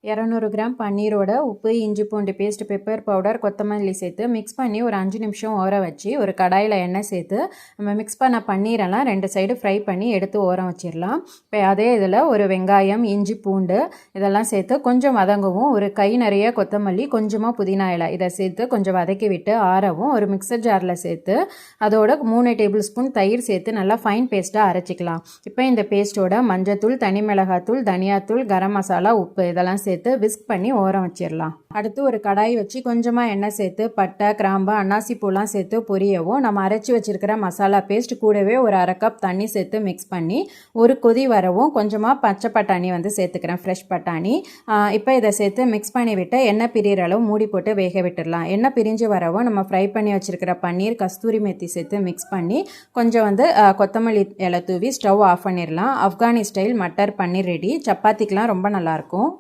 200 gram பன்னீரோட உப்பு, இஞ்சி பூண்டு பேஸ்ட், பெப்பர் பவுடர், கொத்தமல்லி சேர்த்து மிக்ஸ் பண்ணி ஒரு 5 நிமிஷம் ஊற வச்சு ஒரு கடாயில் எண்ணெய் சேர்த்து நம்ம மிக்ஸ் பண்ண பன்னீரெல்லாம் 2 சைடு ஃப்ரை பண்ணி எடுத்து ஊற வச்சிடலாம். இப்போ அதே இதில் ஒரு வெங்காயம், இஞ்சி பூண்டு இதெல்லாம் சேர்த்து கொஞ்சம் வதங்கவும், ஒரு கை நிறைய கொத்தமல்லி, கொஞ்சமாக புதினா இலை இதை சேர்த்து கொஞ்சம் வதக்கி விட்டு ஆறவும் ஒரு மிக்சர் ஜாரில் சேர்த்து அதோட 3 டேபிள் ஸ்பூன் தயிர் சேர்த்து நல்லா ஃபைன் பேஸ்ட்டாக அரைச்சிக்கலாம். இப்போ இந்த பேஸ்ட்டோட மஞ்சத்தூள், தனி மிளகாத்தூள், தனியாத்தூள், கரம் மசாலா, உப்பு இதெல்லாம் சேர்த்து விஸ்க் பண்ணி ஓரம் வச்சிடலாம். அடுத்து ஒரு கடாய் வச்சு கொஞ்சமாக எண்ணெய் சேர்த்து பட்டை, கிராம்பு, அன்னாசி பூலாம் சேர்த்து பொரியவும் நம்ம அரைச்சி வச்சிருக்கிற மசாலா பேஸ்ட் கூடவே ஒரு 1/2 கப் தண்ணி சேர்த்து மிக்ஸ் பண்ணி ஒரு கொதி வரவும் கொஞ்சமாக பச்சை பட்டாணி சேர்த்துக்கிறேன், ஃப்ரெஷ் பட்டாணி. இப்போ இதை சேர்த்து மிக்ஸ் பண்ணி விட்டு எண்ணெய் பிரிகிற அளவு மூடி போட்டு வேக விட்டுடலாம். எண்ணெய் பிரிஞ்சு வரவும் நம்ம ஃப்ரை பண்ணி வச்சிருக்கிற பன்னீர், கஸ்தூரி மெத்தி சேர்த்து மிக்ஸ் பண்ணி கொஞ்சம் கொத்தமல்லி இலை தூவி ஸ்டவ் ஆஃப் பண்ணிடலாம். Afghani style matar paneer ready. சப்பாத்திக்கெலாம் ரொம்ப நல்லாயிருக்கும்.